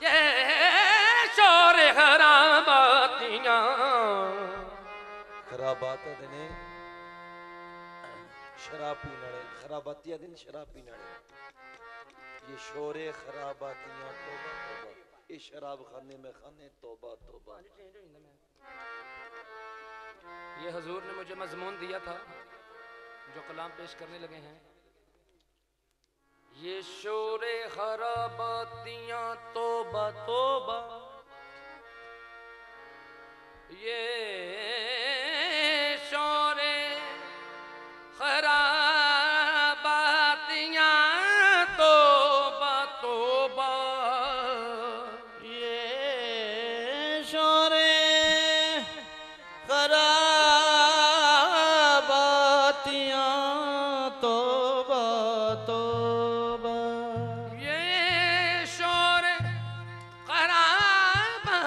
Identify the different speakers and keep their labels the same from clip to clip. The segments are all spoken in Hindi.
Speaker 1: ये शोर खराबातियां
Speaker 2: खराबात देने शराब पीने खराबातियां दिन शराब पीने ये शोरे खराबातियां तौबा तौबा ये शराब खाने में खाने तौबा तौबा।
Speaker 1: ये हुजूर ने मुझे मजमून दिया था जो कलाम पेश करने लगे हैं। ये शोरे खराबातियां तौबा तौबा, ये शोरे खराबातियां तौबा तौबा,
Speaker 3: ये शोरे खराबातियां तौबा तौबा,
Speaker 1: ये शोर खराबातियां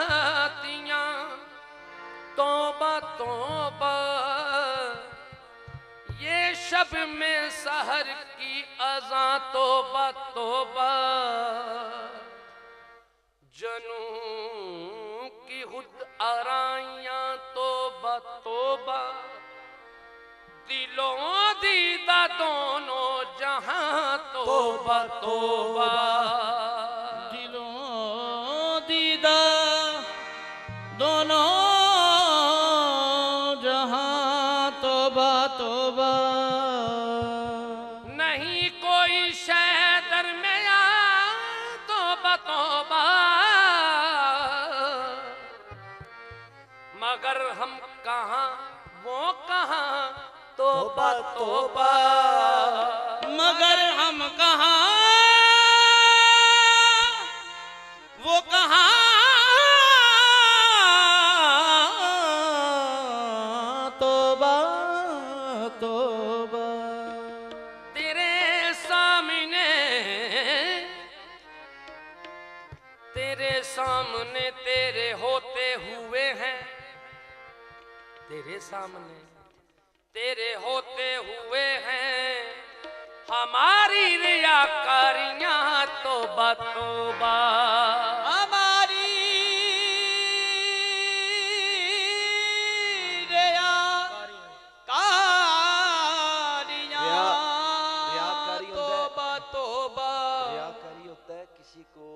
Speaker 1: तौबा तौबा, ये शब में सहर की अज़ां तौबा तौबा, जनू की खुद आराइयां तौबा तौबा, दिलों दीदा दोनों जहां तौबा तौबा,
Speaker 3: दिलों दीदा दोनों जहां तौबा तौबा,
Speaker 1: नहीं कोई शैदर में आ तौबा तौबा, मगर हम कहाँ वो कहाँ तौबा तौबा,
Speaker 3: मगर हम कहाँ वो कहाँ तौबा तौबा,
Speaker 1: तेरे सामने तेरे होते हुए हैं, तेरे सामने तेरे होते हुए हैं हमारी रियाकारियां तौबा तौबा,
Speaker 3: हमारी रियाकारियां तौबा तौबा,
Speaker 2: रियाकारी होता है किसी को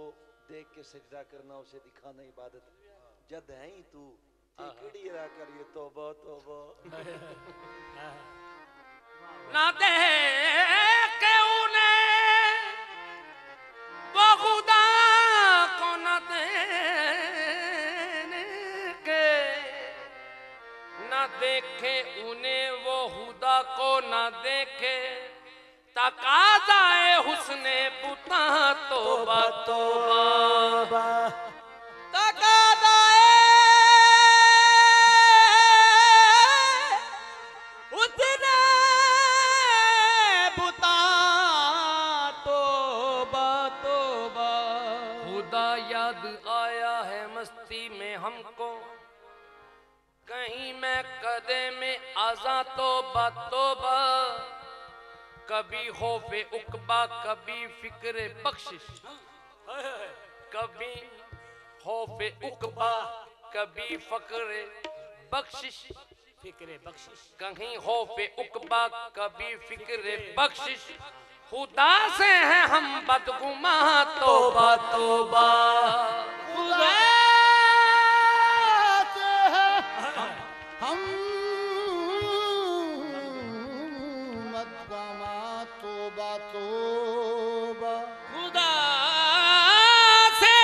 Speaker 2: देख के सजदा करना, उसे दिखाना इबादत। जद है ही तू केड़ी रियाकारी है तौबा तौबा।
Speaker 1: ना देखे उन्हें वो खुदा को न देने के, न देखे उन्हें वो खुदा को न देखे, तकाज़ाए हुस्ने बुता तौबा तौबा,
Speaker 3: तकाज़ाए हुस्ने बुता तौबा तौबा,
Speaker 1: खुदा याद आया है मस्ती में हमको, कहीं मैं कदे में आजा तौबा तौबा, कभी खौफे उकबा कभी फिक्र बख्शिश, कभी खौफे उकबा कभी फक्र बख्शिश,
Speaker 3: फिक्र बख्शिश,
Speaker 1: कहीं खौफे उकबा कभी फिक्र बख्शिश, खुदा से है हम बदगुमा तौबा तौबा,
Speaker 3: खुदा से है हम बदगुमा तौबा तौबा, खुदा से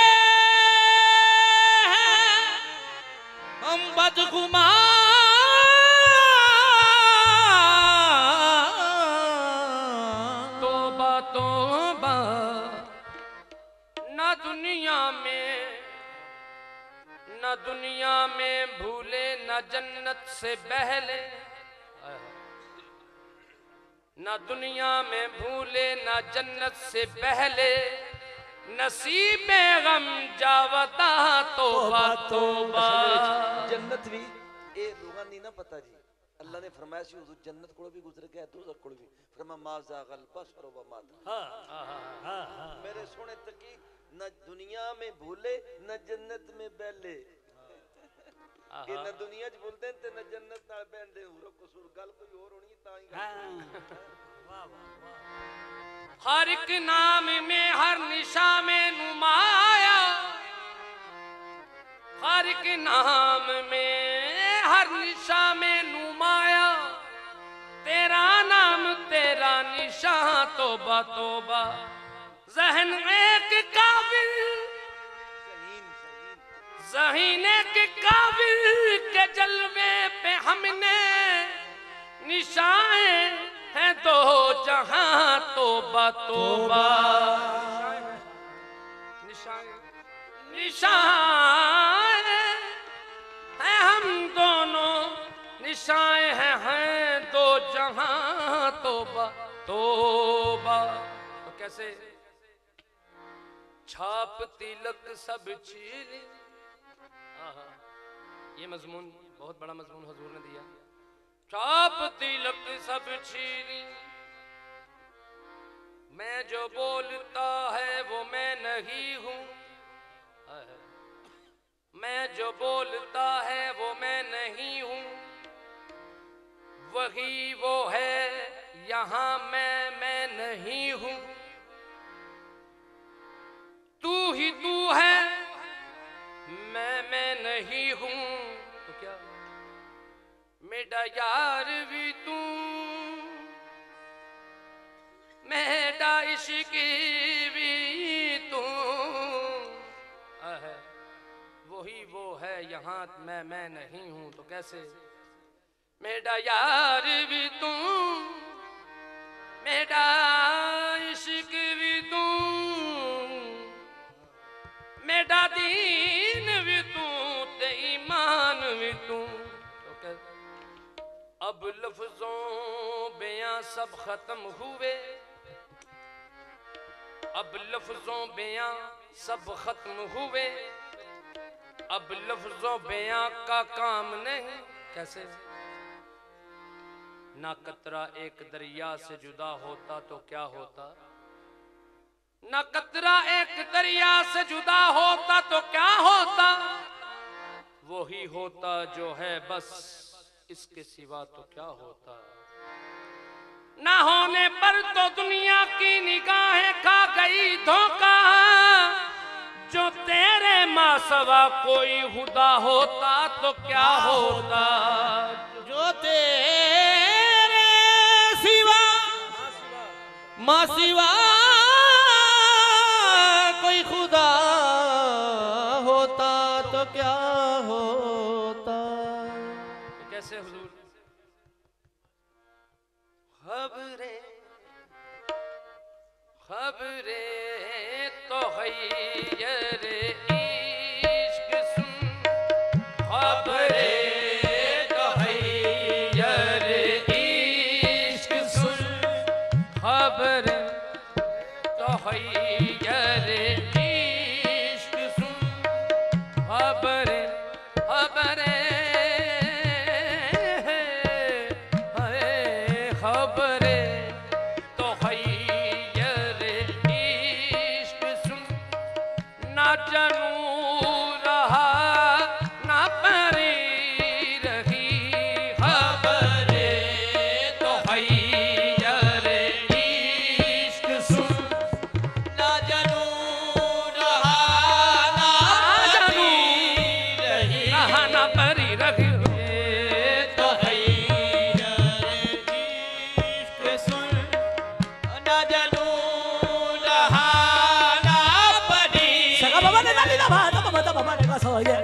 Speaker 3: है हम बदगुमा
Speaker 1: तौबा तौबा, न दुनिया में भूले न जन्नत से बहले, न दुनिया में भूले न जन्नत से पहले, नसीब में गम जावता तौबा तौबा।
Speaker 2: जन्नत भी ए लोगा नहीं ना पता जी। अल्लाह ने फरमाया सी हुजूर जन्नत को भी गुजर गया दोज़ख को भी फरमा माज़ा गल बसर व माता। मेरे सोने तकी न दुनिया में भूले न जन्नत में बैले कि न दुनिया च भूलते ते न जन्नत नाल बैठदे हो कसूर गल कोई और होनी तां ही
Speaker 1: हर एक नाम में हर निशा में नुमाया हर एक नाम में हर निशा में नुमाया तेरा नाम तेरा निशान तौबा तौबा जहन एक काबिल ज़हीन के काबिल के जलवे पे हमने निशाए हैं दो जहां तौबा तौबा निशाए हैं हम दोनों निशाए हैं दो जहां तौबा तौबा। तो कैसे छाप तिलक सब चीली ये मजमून बहुत बड़ा मजमून हुजूर ने दिया। छाप तिलक सब छीनी मैं जो बोलता है वो मैं नहीं हूँ मैं जो बोलता है वो मैं नहीं हूँ वही वो है यहाँ मैं नहीं हूँ तू ही तू है मैं नहीं हूँ तो क्या मेरा यार भी तू मेरा इश्क भी तू वही वो है यहाँ मैं नहीं हूँ तो कैसे मेरा यार भी तू मेरा इश्क भी तू मेरा दीन भी तू ते ईमान भी तू तो कैसे अब लफ्जों बयां सब खत्म हुए अब लफ्जों बयां सब खत्म हुए अब लफ्जों बयां का काम नहीं कैसे ना कतरा एक दरिया से जुदा होता तो क्या होता ना कतरा एक दरिया से जुदा होता तो क्या होता वही होता जो है बस इसके सिवा तो क्या होता ना होने पर तो दुनिया की निगाहें खा गई धोखा जो तेरे माँ सवा कोई खुदा होता तो क्या होता
Speaker 3: जो तेरे सिवा माँ सिवा कोई खुदा होता तो क्या होता
Speaker 1: कैसे हुजूर खबरे तो खैर इश्क सुन खबरे तो खैर इश्क सुन खबरे तो खैर इश्क सुन खबरे खबरे खबरे तो खैर इश्क सुन ना जनू रहा ना परी रही खबरे तो खैर इश्क सुन
Speaker 3: ना जनू रहा ना
Speaker 1: जनू
Speaker 3: रही
Speaker 1: रहा ना परी रही
Speaker 3: तो इश्क सुन ना जनू रहा ना पड़ी
Speaker 4: Saka baba ne nani na ba ta baba ne ba so ye.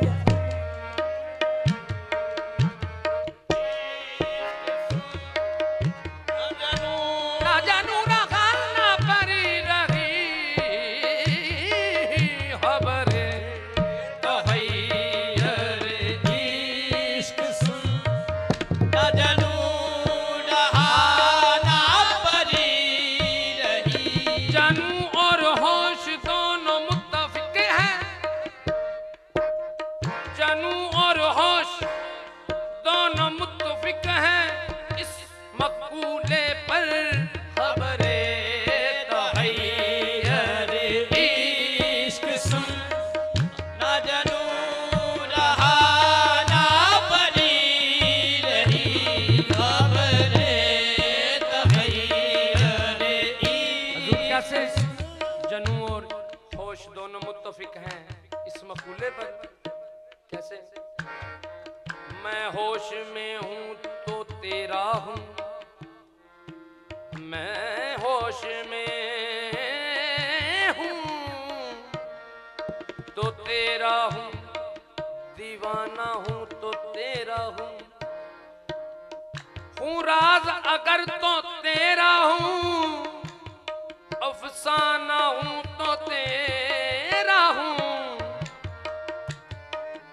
Speaker 1: ना जानू रहा ना परी रही खबरे तो खैर इश्क सुन
Speaker 3: ना जनू रहा ना पड़ी रही
Speaker 1: जानू और होश दोनों मुत्तफिक हैं कैसे जनू और होश दोनों मुत्तफिक हैं इस मकूले पर। कैसे? मैं होश में हूं तो तेरा हूं, मैं होश में हूं तो तेरा हूं, दीवाना हूं तो तेरा हूं राज अगर तो तेरा हूं, अफसाना हूं तो तेरा हूं,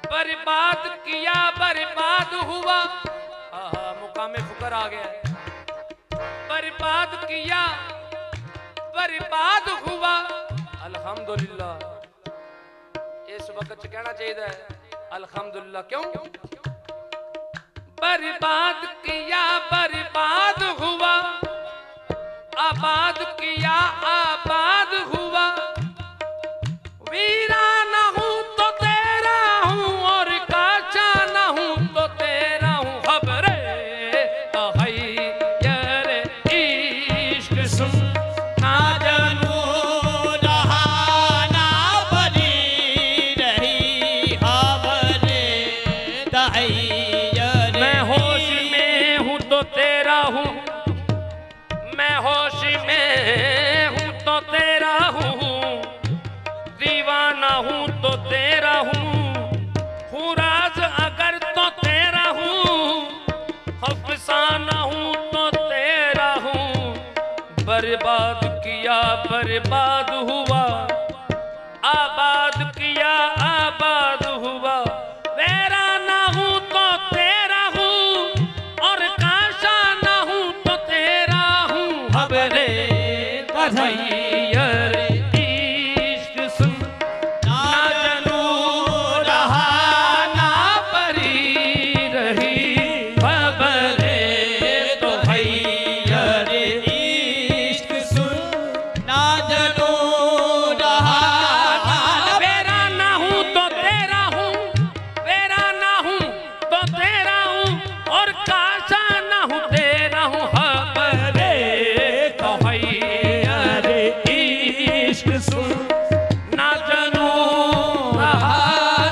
Speaker 1: बर्बाद किया बर्बाद हुआ, मुकामे फुकर आ गया, बर्बाद किया बर्बाद हुआ, अल्हम्दुलिल्लाह। इस वक्त कहना चाहिए अल्हम्दुलिल्लाह। क्यों? बर्बाद किया बर्बाद हुआ, आबाद किया आबाद हुआ, वीराना हूं तो तेरा हूं और काचा ना हूं तो तेरा हूं। खबरे तहैयर इश्क सुन ना जानू
Speaker 3: रहा ना बनी रही खबरे तहैयर।
Speaker 1: मैं होश में हूं तो तेरा हूं, मैं होश में हूं तो तेरा हूं, दीवाना हूं तो तेरा हूं राज अगर तो तेरा हूं, अफसाना हूं तो तेरा हूं, बर्बाद किया बर्बाद हुआ, आबाद किया आबाद हुआ, वीराना हूं तो तेरा हूं और काशा ना हूं तो तेरा हूं। खबरे तहैयर इश्क सुन ना जनू रहा ना परी रही, खबरे तहैयर
Speaker 3: इश्क सुन ना जनू रहा
Speaker 1: वीराना हूं तो तेरा हूं, वीराना हूं तो तेरा हूं और काशा ना हूं तेरा हूं। खबरे तहैयर इश्क सुन ना जनू रहा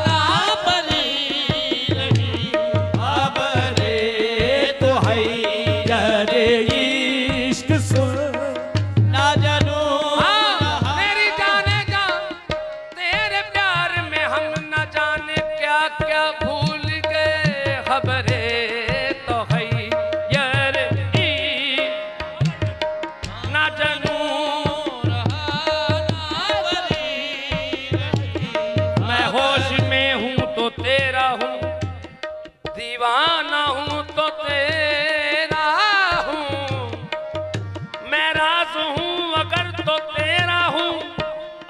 Speaker 3: ना बनी रही खबरे तहैयर इश्क सुन ना जनू रहा।
Speaker 1: मेरी जाने जा तेरे प्यार में हम न जाने क्या क्या भूल गए, खबरे तहैयर ना जनू मैं होश में हूं तो तेरा हूं, दीवाना हूं तो तेरा हूं, मैं राज हूं अगर तो तेरा हूं,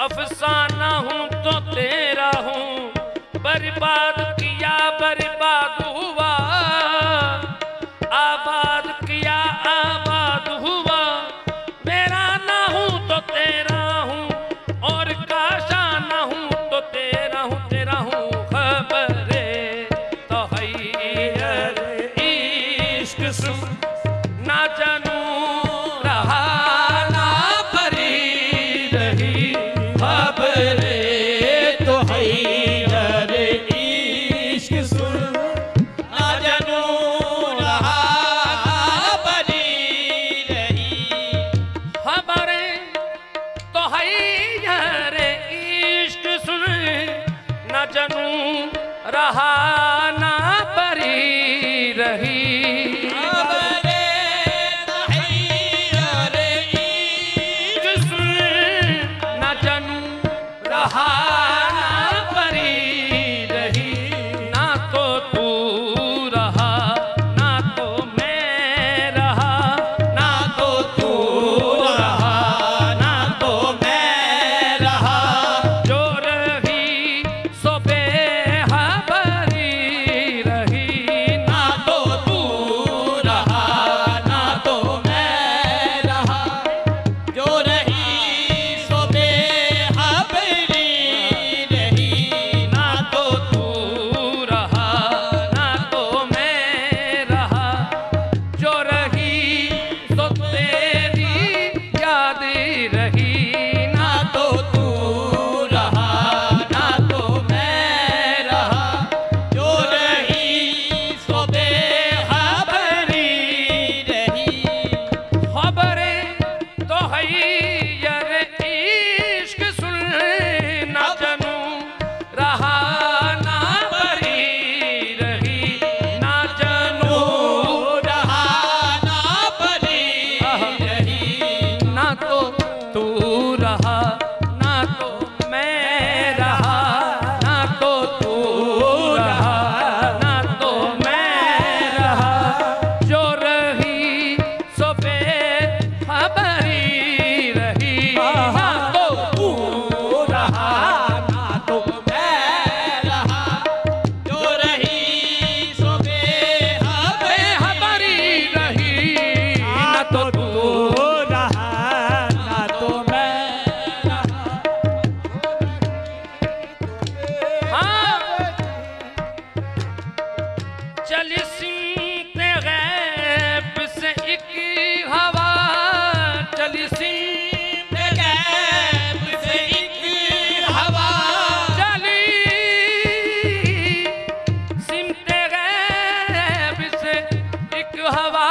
Speaker 1: अफसाना हूं तो तेरा हूं, बर्बाद किया बर्बाद हुआ, आबाद किया आबाद हुआ, मेरा ना हूं तो तेरा हूं और काशा ना हूं तो तेरा हूं तेरा हूं। खबरे तहैयर इश्क सुन ना जनू रहा ना परी रही, खबरे
Speaker 3: तहैयर इश्क सुन ना जनू रहा बनी रही।
Speaker 1: खबरे तहैयर इश्क सुन ना जनू रहा ना परी रही,
Speaker 3: खबरे तहैयर इश्क
Speaker 1: ना जनू रहा ना परी रही, ना तो तू रहा ना तो मैं रहा, ना तो तू रहा ना तो मैं रहा, जो रही सो बेखबरी हैयर इश्क सुन ना जनू रहा ना बरी रही ना जनू
Speaker 3: रहा ना बरी रही
Speaker 1: ना तो तू रहा ना तो मैं रहा ना तो तू रहा ना तो मैं रहा जो रही सो बेखबरी रही ना तो तू रहा
Speaker 4: ना तो
Speaker 3: मैं रहा जो रही सो
Speaker 1: बेखबरी रही ना तो तू
Speaker 4: रहा ना तो मैं
Speaker 1: हाँ चली सिमते गैब से एक हवा चली सिमते
Speaker 3: गैब से एक हवा
Speaker 1: चली सिमते गैब से एक हवा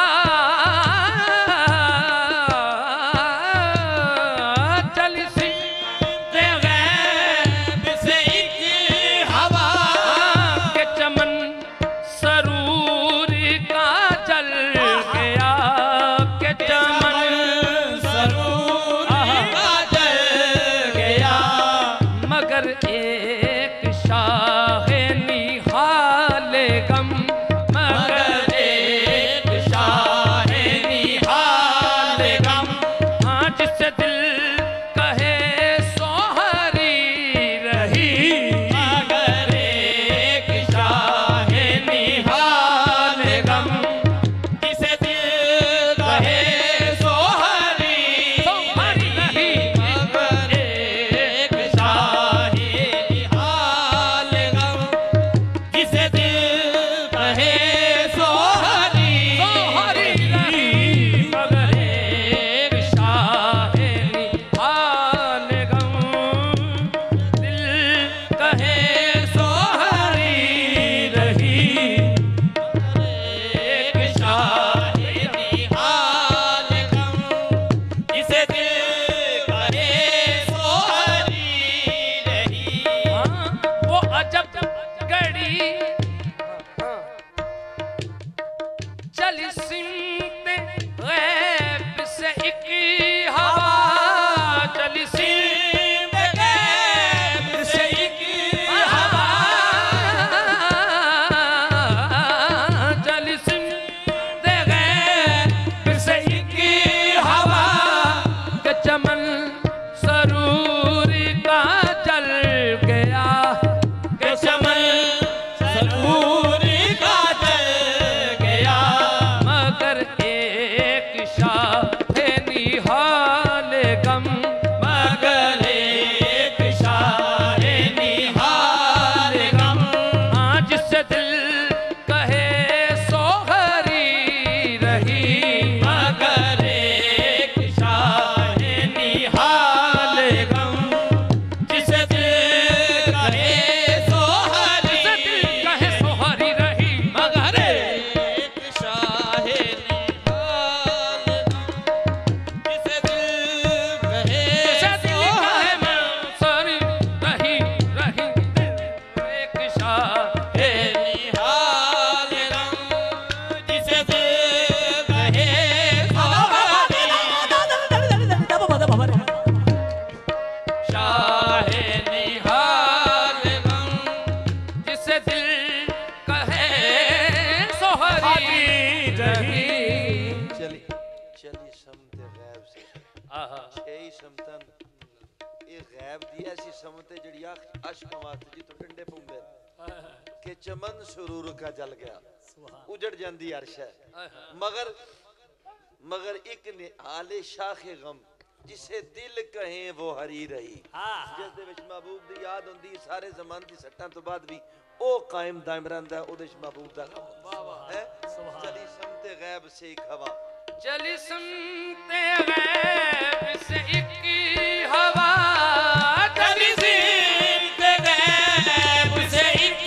Speaker 1: चली सिमते
Speaker 3: गैब से एक हवा
Speaker 1: के चमन सरूर का जल गया के चमन
Speaker 3: सरूर का जल गया
Speaker 1: मगर एक शाह निहाल गम मगर एक शाह निहाल गम हाँ जिससे दिल कहे सोहरी रही
Speaker 3: मगर एक शाह
Speaker 1: निहाल गम
Speaker 3: जिसे दिल कहे सोहरी
Speaker 1: सोहरी रही
Speaker 3: मगर एक शाह निहाल गम जिसे दिल कहे सोहरी
Speaker 1: सोहरी रही मगर एक शाह निहाल गम दिल कहे सोहरी रही
Speaker 3: एक शाह निहाल गम जिसे दिल कहे सोहरी रही
Speaker 1: वो अजब घड़ी चली सिमते गैब से एक हवा चली सिमते गैब से एक हवा चली सिमते गैब से एक हवा के चमन सरूर का जल गया के चमन
Speaker 3: सरूर का जल गया
Speaker 1: मगर एक शाह निहाल गम
Speaker 3: मगर एक शाह निहाल गम
Speaker 1: हाँ जिससे दिल कहे सोहरी रही
Speaker 3: मगर एक शाह निहाल गम जिसे दिल कहे सोहरी
Speaker 1: जिससे दिल कहे सोहरी रही
Speaker 3: मगर एक शाह निहाल गम जिसे दिल कहे
Speaker 1: जिससे दिल कहे
Speaker 3: सोहरी
Speaker 1: सोहरी रही रही एक शाह
Speaker 3: निहाल गम जिसे दिल कहे सोहरी शाह निहाल गम
Speaker 1: जिसे दिल कहे सोहरी रही
Speaker 2: चली चली समते गैब से
Speaker 1: आहा
Speaker 2: छे ही समतन ये गैब दिया सी समते जड़ी अश्क वास्ते जी तो ठंडे पुंदे के चमन सुरूर का जल गया उजड़ जांदी अर्श है मगर एक ने आले शाख गम जिसे दिल कहे वो हरी रही जिस दे विच महबूब दी याद हुंदी सारे ज़मान दी सट्टां तो बाद भी ओ कायम दायम रहिंदा ओदे च महबूब दा गम है चली समते गैब से एक हवा
Speaker 1: चली सुनते गैब से एक हवा
Speaker 3: चली सिमते गैब से एक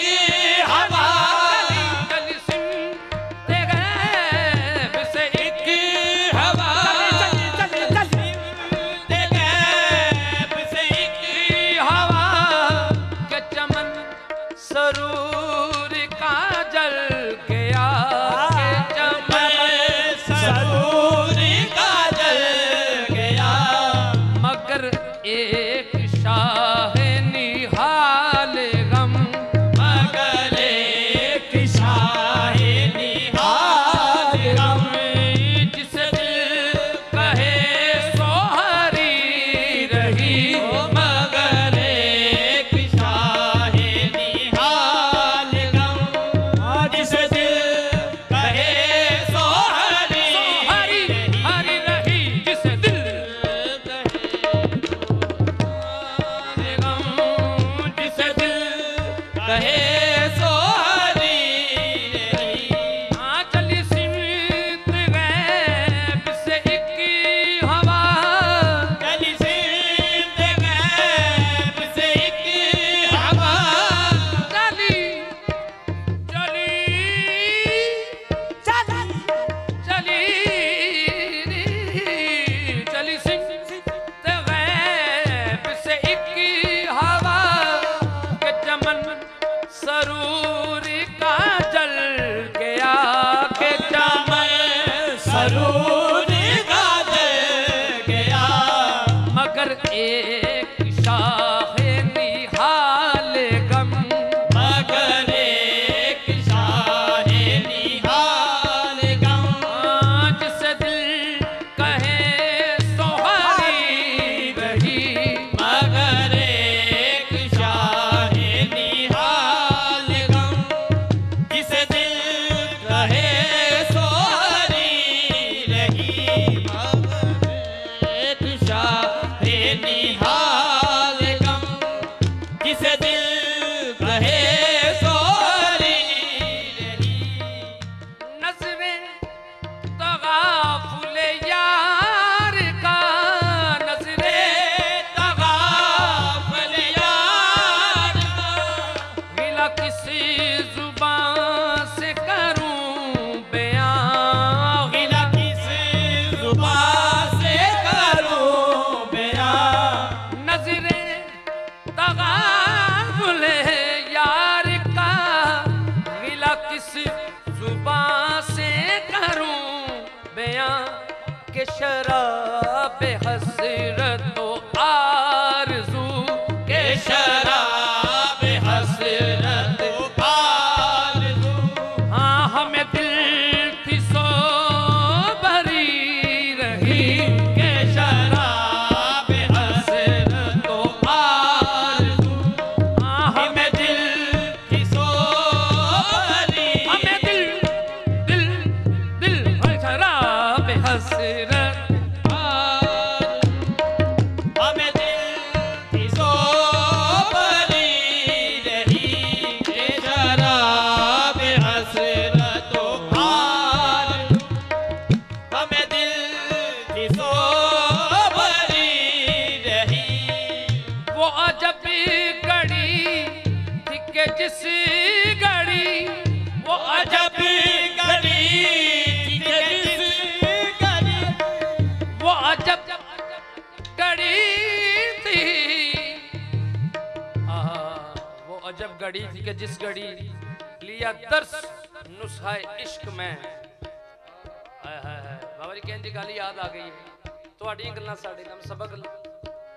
Speaker 3: हवा
Speaker 1: चली सुनते गैब से एक
Speaker 3: हवा
Speaker 4: चल चल चल
Speaker 1: मगर एक शाह निहाल गम,
Speaker 3: मगर एक शाह निहाल गम,
Speaker 1: जिसे दिल कहे सोहारी रही,
Speaker 3: मगर एक शाह निहाल गम, जिसे दिल कहे सोहरी रही, मगर एक शाह निहाल गम, जिसे दिल कहे सोहरी रही।
Speaker 1: नजरें तगाफुल यार का, नजरें
Speaker 3: तगाफल यार का,
Speaker 1: गिला किसी जुबान से करूं बयां,
Speaker 3: गिला किस जुबान से करूं बयां,
Speaker 1: नजरें तगाफुल यार का, गिला किस जुबान से करूं बयां, के शराब हसरत आरज़ू के
Speaker 3: शराब हसरत आरज़ू,
Speaker 1: हाँ हमें दिल थी सो भरी रही, के
Speaker 3: शराब हसरत आरज़ू,
Speaker 1: हाँ
Speaker 3: हमें दिल की सोहरी,
Speaker 1: हमें दिल शराब हसरत
Speaker 3: हमें दिल की सोहरी रही, के शराब हसरत आरज़ू, हमें दिल की सोहरी रही।
Speaker 1: वो अजब घड़ी थी कि जिस घड़ी, वो
Speaker 3: अजब घड़ी थी कि जिस घड़ी,
Speaker 1: वो अजब घड़ी थी, वो अजब घड़ी थी कि जिस घड़ी लिया दर्स नुस्खे इश्क में। हाय हाय हाय बाबा जी कहने की गल याद आ गई है, ਤੁਹਾਡੀਆਂ ਗੱਲਾਂ ਸਾਡੇ ਨਾਲ सबक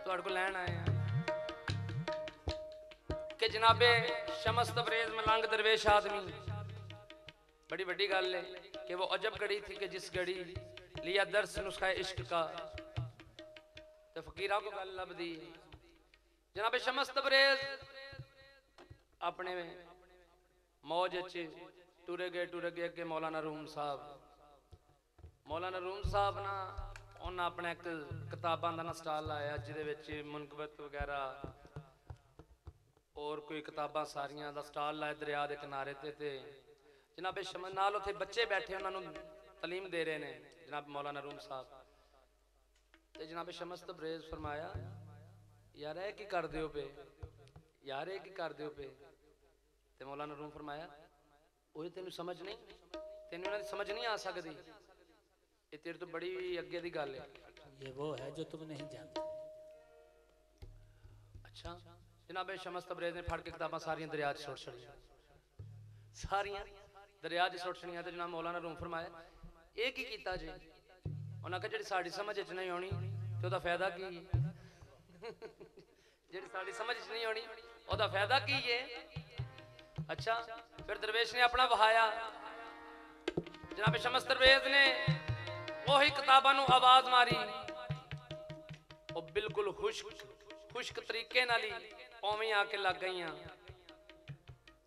Speaker 1: ਤੁਹਾਡੇ ਕੋਲ ਲੈਣ ਆਏ ਆ कि जनाबे शमस तबरेज मलंग दरवेश आदमी, बड़ी बड़ी गल है कि वो अजब घड़ी थी कि जिस घड़ी लिया दर्स नुस्खा इश्क का, तो फकीरा को गल लभदी। जनाबे शमस तबरेज अपने मौज च टुरे गए अगे मौलाना रूम साहब ना उन्हें अपना एक किताबां का ना स्टाल लाया, जिहदे मुनकबत वगैरह और कोई किताबां सारियां दा स्टाल लाया दरिया के किनारे ते जनाबे शमस नाल उत्थे बच्चे बैठे उन्होंने तलीम दे रहे हैं, जनाब मौलाना रूम साहब। ते जनाबे शमस तबरेज फरमाया, यार ये की कर दियो पे, यार ये की कर दियो पे। ते मौलाना रूम फरमाया, ओए तेनू समझ नहीं, तेनू इन्हां दी समझ नहीं आ सकदी, ये तेरे तो बड़ी अगे दी गल है।
Speaker 4: ये वो है जो तुम नहीं जानते।
Speaker 1: अच्छा जनाबे शमस तबरेज ने फड़ के किताबां सारियां दरिया च सुट छड़ियां, सारियां दरिया च सुट छड़ियां। ते जनाब मौलाना रूम फरमाया, ये की कीता जी? उन्हें कहा जिहड़ी साडी समझ च नहीं आनी ते ओदा फायदा की है, जिहड़ी साडी समझ च नहीं आनी ओदा फायदा की है। अच्छा फिर दरवेश ने अपना बहाया, जनाब शमस तबरेज ने वही किताबां नूं आवाज मारी, वो बिल्कुल खुश्क तरीके नाल ही ओवें आके लग गई।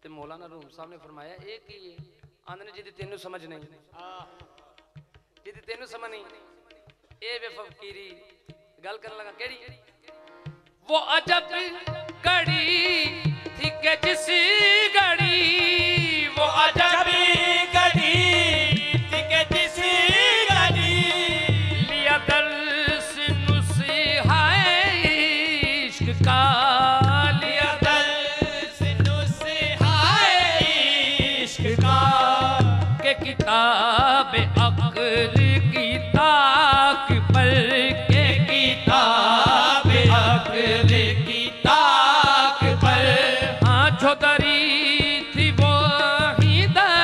Speaker 1: ते मौलाना रूम साहब ने फरमाया, ये की है? आंदे जिहदी तेनू समझ नहीं, जिहदी तेनू समझ नहीं, ये वे फकीरी गल करन लगा केड़ी? वो अजब घड़ी थी के जिस घड़ी, वो अजब
Speaker 3: घड़ी थी के जिस घड़ी,
Speaker 1: लिया दर्स नुस्खे इश्क का,
Speaker 3: लिया दर्स नुस्खे इश्क का,
Speaker 1: के किताब अक्ल की ताक पर, के
Speaker 3: किताब अक्ल की ताक पर,
Speaker 1: हाँ जो दरी थी वो ही दर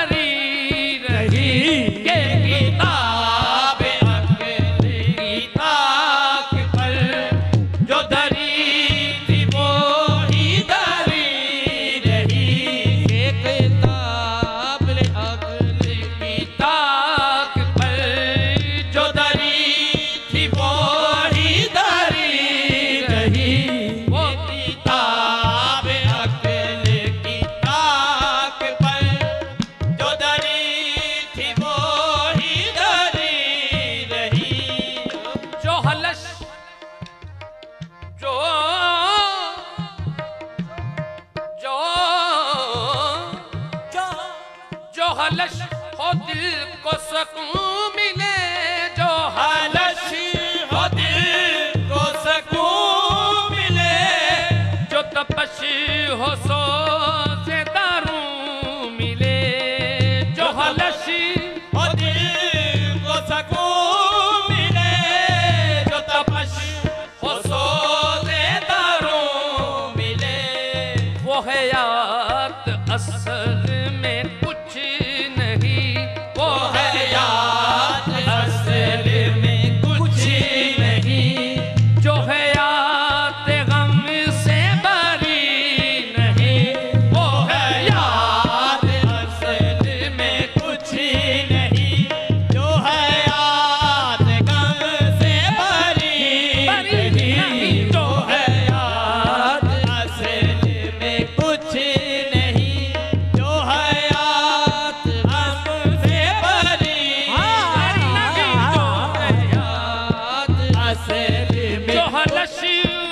Speaker 1: हलश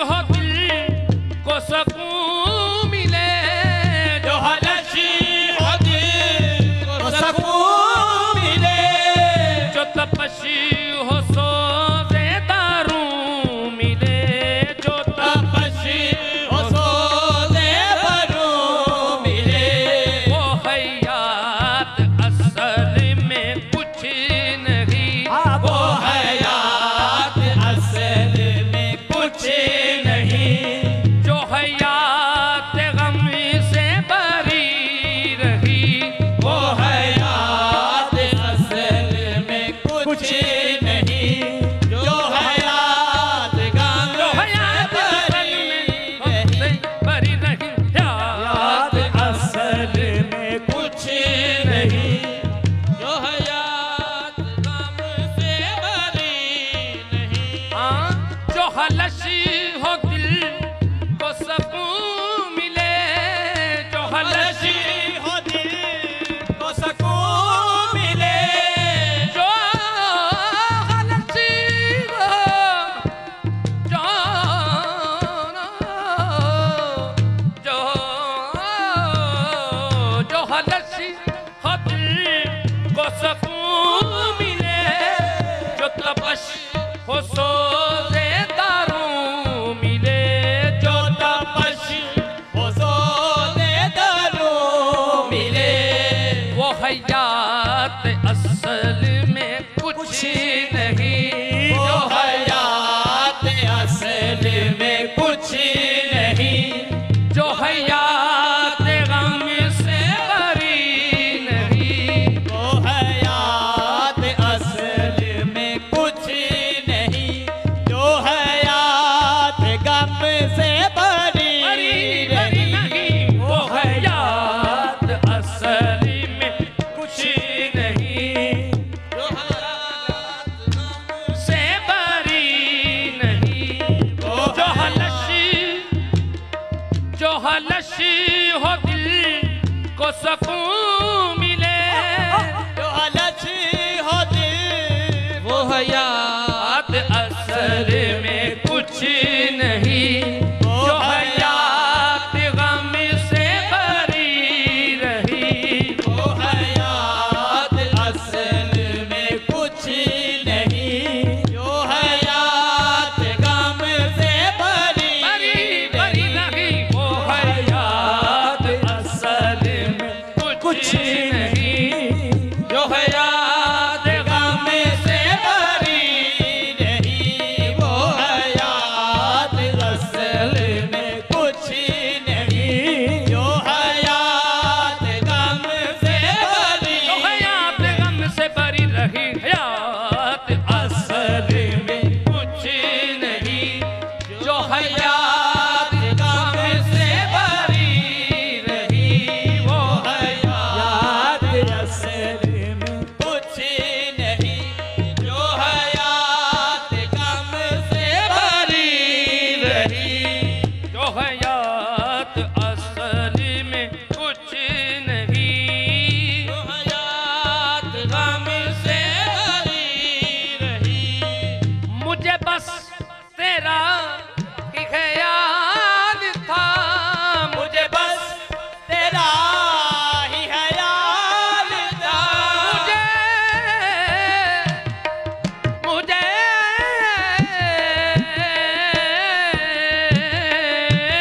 Speaker 1: हो दिल को सकून मिले,
Speaker 3: जो हलश हो दिल को सकून मिले,
Speaker 1: जो तपश हो सोज़े दारू मिले, जो
Speaker 3: तपश हो सोज़े दारू मिले,
Speaker 1: वो हयात असल में कुछ नहीं,
Speaker 3: वो हयात असल में कुछ नहीं,
Speaker 1: जो हयात गम से भरी रही,
Speaker 3: वो हयात असल में कुछ नहीं, जो हयात गम
Speaker 1: जो हयात असल में गम से भरी रही, हयात
Speaker 3: असल में कुछ नहीं, जो हयात गम से भरी नहीं,
Speaker 1: जो हलश हो दिल को सकून मिले, जो हलश
Speaker 3: हो दिल को सकून मिले,
Speaker 1: जो हलश हो, जो जो हलश हो दिल को सकून मिले, जो तपश हो सोज़े दारू मिले, जो तपश
Speaker 3: हो सोने दारू मिले,
Speaker 1: वो हयात असल में कुछ नहीं,
Speaker 3: वो
Speaker 1: जो
Speaker 3: हयात असल में कुछ नहीं,
Speaker 1: जो हयात गम से भरी नहीं,
Speaker 3: वो हयात असल में कुछ नहीं, जो हयात गम से भरी
Speaker 1: भरी नहीं, वो हयात असल में कुछ नहीं,
Speaker 3: जो हयात गम
Speaker 1: से भरी नहीं, जो हलश हो दिल को सकून मिले,
Speaker 3: जो हलश हो दिल
Speaker 1: वो हयात असल में कुछ नहीं, जो हयात गम से भरी रही,
Speaker 3: वो हयात असल में कुछ नहीं, जो हयात गम से भरी
Speaker 1: भरी नहीं, वो हयात असल में कुछ नहीं, जो हयात गम से
Speaker 3: भरी नहीं, वो हयात असल में कुछ नहीं, जो हयात गम से भरी
Speaker 1: जो हयात गम से भरी रही, हयात असल में कुछ नहीं, जो हयात गम से भरी रही, वो
Speaker 3: हयात असल में कुछ नहीं, जो हयात गम से भरी रही,
Speaker 1: जो हयात असल में कुछ नहीं,
Speaker 3: जो हयात गम से भरी रही,
Speaker 1: मुझे बस तेरा ही ख्याल था,
Speaker 3: मुझे बस तेरा ही ख्याल था,
Speaker 1: मुझे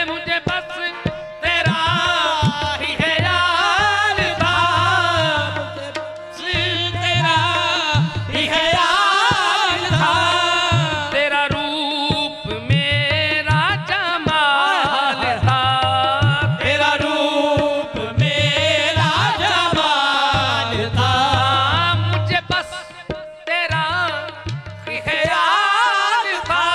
Speaker 1: मुझे बस तेरा ही ख्याल था,
Speaker 3: तेरा ही ख्याल था,
Speaker 1: तेरा रूप मेरा जमाल था,
Speaker 3: तेरा रूप मेरा जमाल था,
Speaker 1: मुझे बस तेरा ही ख्याल था,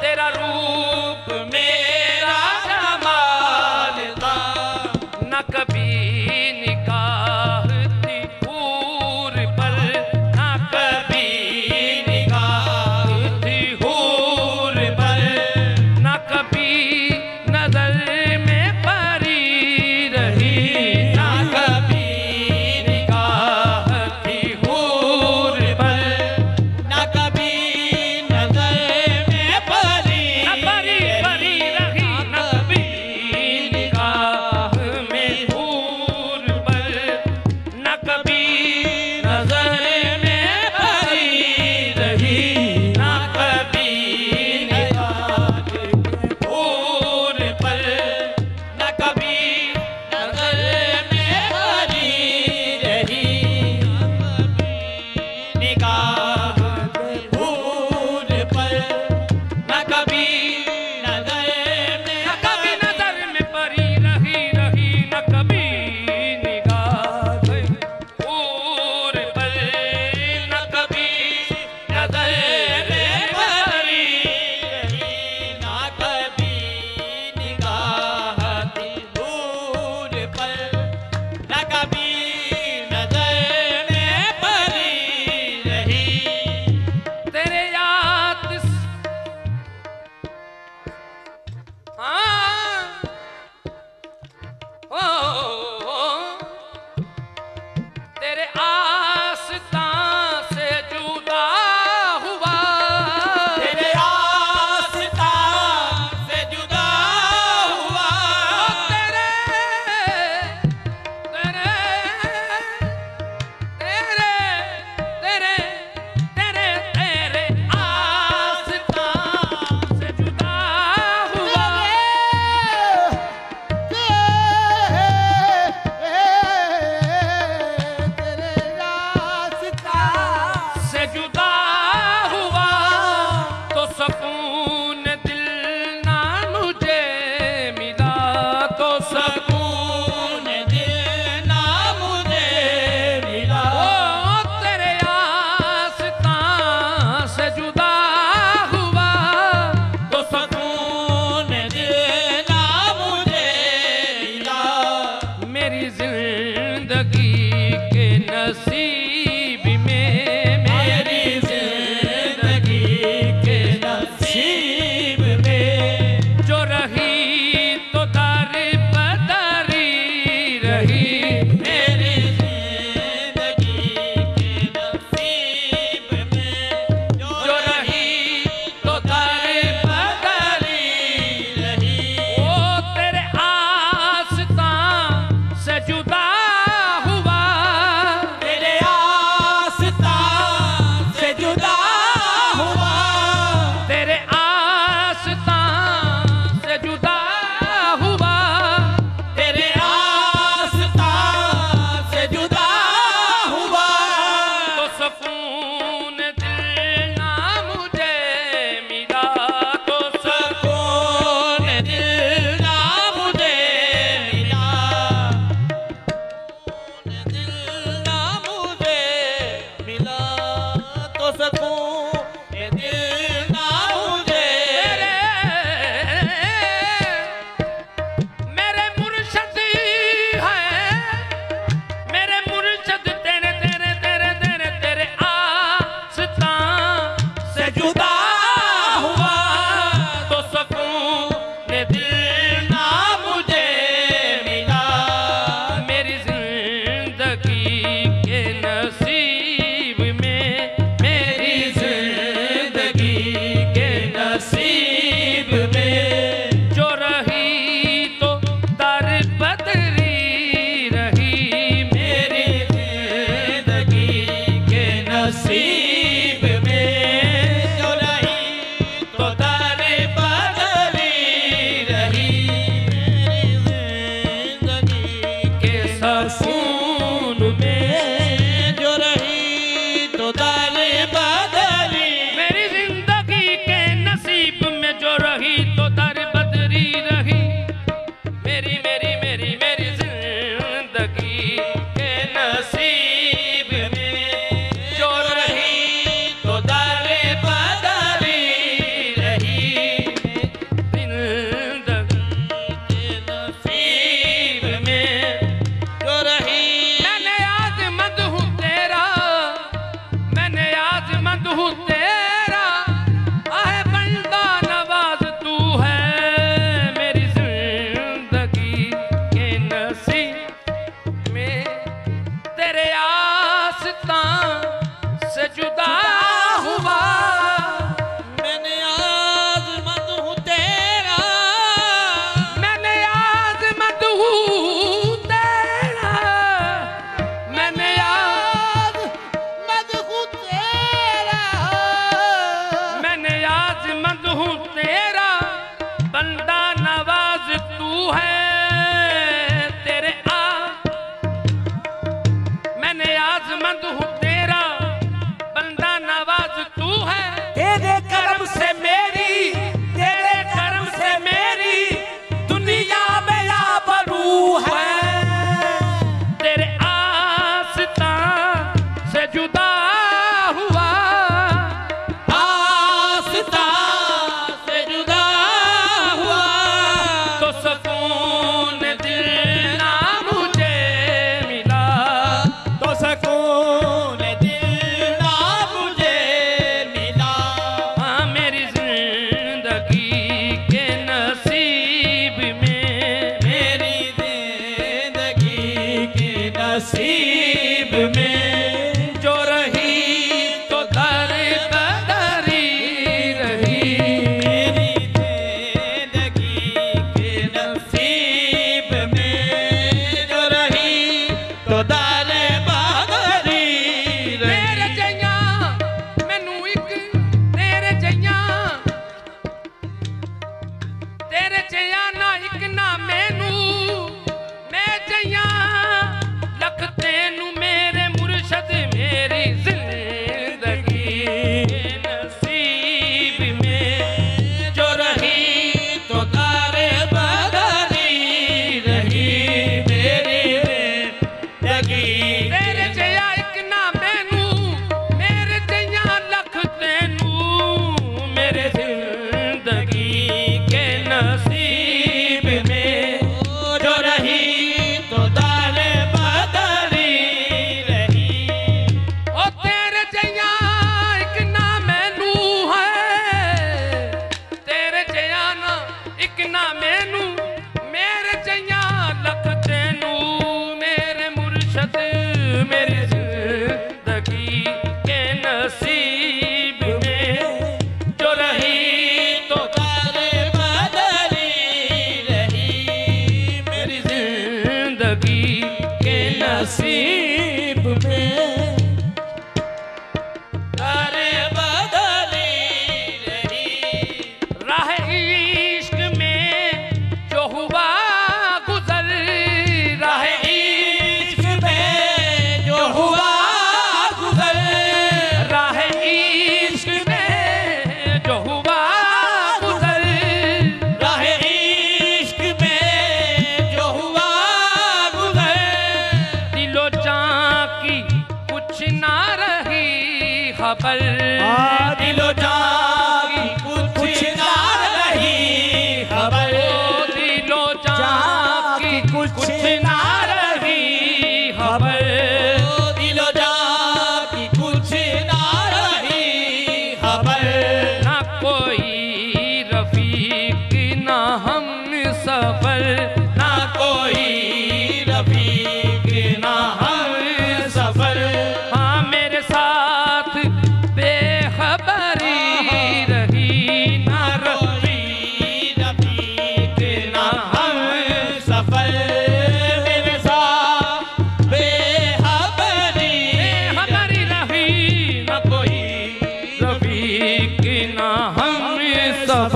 Speaker 1: तेरा रूप मेरा जमाल था, न कभी निगाह थी हूर पर, न कभी निगाह थी हूर पर, न कभी नजर में परी रही, न कभी निगाह थी हूर पर,
Speaker 3: न कभी नजर में परी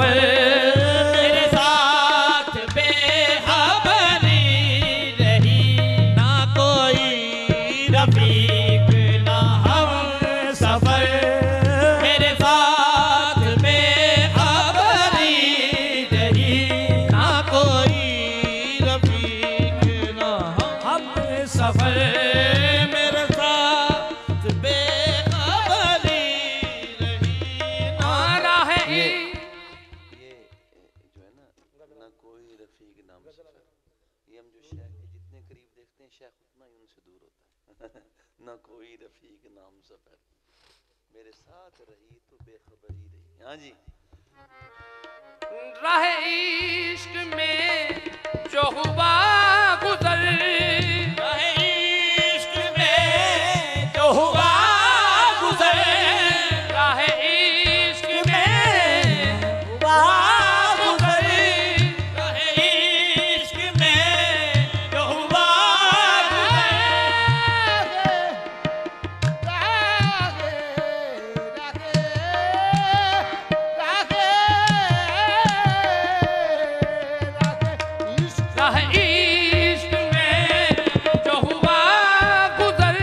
Speaker 3: सफर मेरे साथ बेखबरी रही ना कोई रफीक ना हम सफर मेरे साथ बेखबरी रही ना कोई रफीक ना हम सफर मेरे साथ बेखबरी रही ना
Speaker 1: राह
Speaker 2: ये जो है ना कोई रफीक नाम सफर, ये हम जो शेख के जितने करीब देखते हैं शेख उतना ही उनसे दूर होता है। ना कोई रफीक नाम सफर मेरे साथ रही तो बेखबरी रही। हाँ जी,
Speaker 1: राह इश्क में जो हुआ गुजर
Speaker 3: इश्क में जो हुआ गुजर
Speaker 1: राह इश्क में
Speaker 3: हुआ गुजर इश्क में जो हुआ
Speaker 1: राह इश्क में जो हुआ गुजर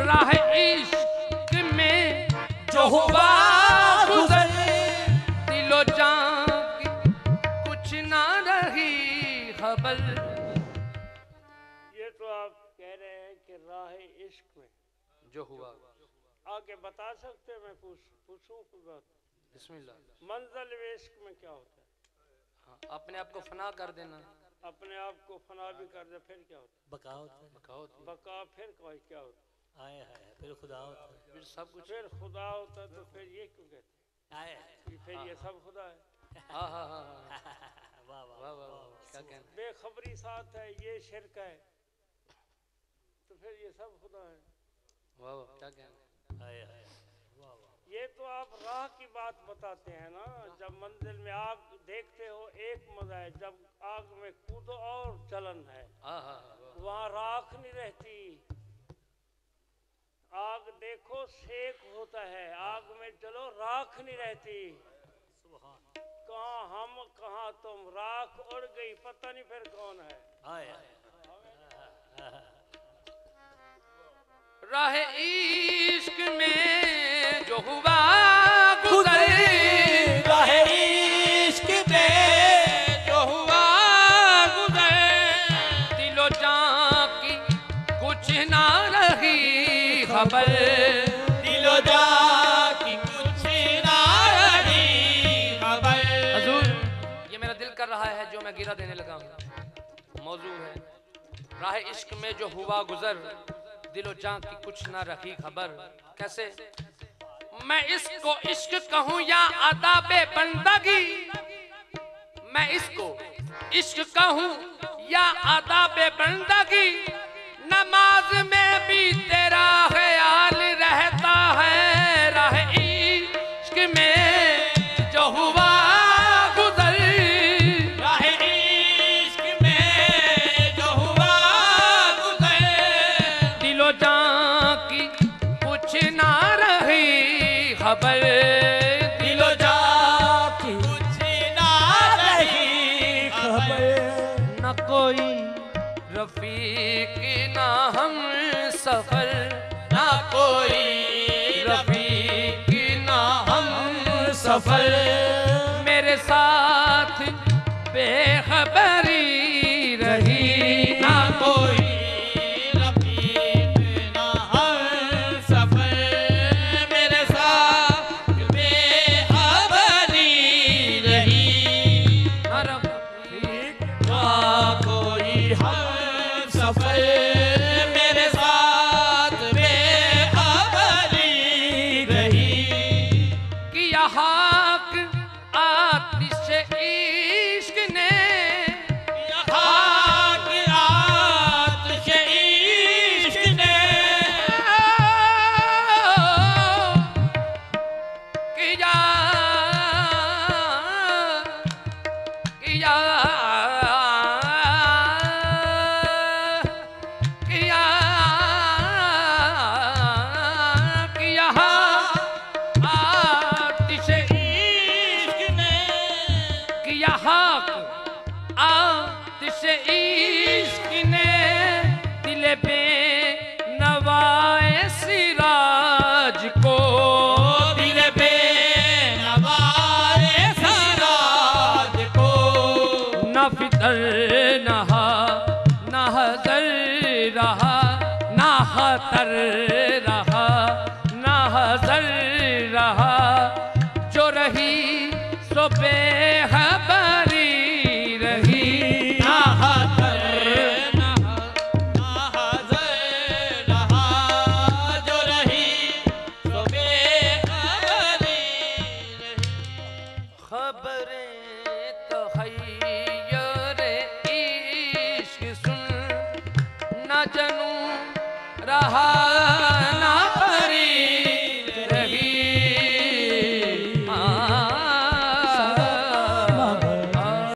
Speaker 1: राह इश्क में जो हुआ गुजर दिलो जान की कुछ ना रही खबर।
Speaker 5: ये तो आप कह रहे हैं कि राह इश्क में
Speaker 1: जो हुआ
Speaker 5: आगे बता सकते हैं? मैं पूछूं कोई बात?
Speaker 1: बिस्मिल्लाह।
Speaker 5: मंजिल इश्क में क्या होता है?
Speaker 1: हाँ, अपने आप को फना कर देना।
Speaker 5: अपने आप को फना भी कर दे फिर क्या होता
Speaker 4: बका होता है,
Speaker 1: बकाओ थी।
Speaker 5: है? बका फिर क्या होता है?
Speaker 4: आए हाय फिर खुदा होता है,
Speaker 1: फिर सब कुछ।
Speaker 5: फिर खुदा होता है तो फिर ये क्यों कहते
Speaker 4: आए
Speaker 5: हैं कि फिर ये सब खुदा है?
Speaker 1: हाँ हाँ हाँ हाँ।
Speaker 4: वाह वाह
Speaker 1: वाह वाह वाह, क्या कहना।
Speaker 5: बेखबरी साथ है, ये शिरक है, तो फिर ये सब खुदा है।
Speaker 1: वाह वाह, क्या कहना।
Speaker 4: आए हाय वाह वाह
Speaker 5: ये तो आप राह की बात बताते हैं ना। जब मंजिल में आग देखते हो एक मजा है, जब आग में कूदो और जलन है।
Speaker 1: हाँ हाँ हाँ,
Speaker 5: वहाँ राख नहीं रहती। आग देखो सेक होता है, आग में चलो राख नहीं रहती।
Speaker 4: सुभान
Speaker 5: कहाँ हम कहाँ तुम, राख उड़ गई पता नहीं फिर कौन है।
Speaker 4: आए
Speaker 1: राह इश्क में जो हुआ गुजर
Speaker 3: राह इश्क में
Speaker 1: जो हुआ गुजर दिलो जान की कुछ ना रही खबर।
Speaker 3: दिलो जा की कुछ ना रही खबर
Speaker 1: हजूर, ये मेरा दिल कर रहा है जो मैं गिरा देने लगा हूँ। मौजू है राह इश्क में जो हुआ गुजर दिलो जान की कुछ ना रही खबर। कैसे? मैं इसको इश्क कहूँ या अदाबे बंदगी, मैं इसको इश्क कहूँ या अदाबे बंदगी, नमाज में भी तेरा ख्याल रहता है। राह इश्क में जो हुआ गुजर
Speaker 3: राह इश्क में जो हुआ गुजर
Speaker 1: दिलो जान की कुछ ना रही खबर।
Speaker 3: दिलो जा की कुछ ना रही खबर
Speaker 1: न कोई रफीक ना हम सफर,
Speaker 3: ना कोई
Speaker 1: रफीक ना हम
Speaker 3: सफर
Speaker 1: मेरे साथ बेखबरी रही ना कोई।
Speaker 3: रफीक ना हम सफर मेरे साथ बेखबरी रही
Speaker 1: ना रफीक
Speaker 3: ना कोई हम सफर मेरे साथ बेखबरी रही
Speaker 1: किया हक आतिश इश्क ने किया किया किया किया आतिश इश्क ने आतिश इश्क ने दिल पे नवाए सिराज को,
Speaker 3: दिल पे नवाए सिराज को,
Speaker 1: न फितर नहा न हजर रहा, न खतर रहा न हजर रहा, जो रही सो बेखबरी रही,
Speaker 3: ना हतर ना हजर रहा, जो रही सो बेखबरी रही।
Speaker 1: खबरें तो खैर इश्क सुन न जनू रहा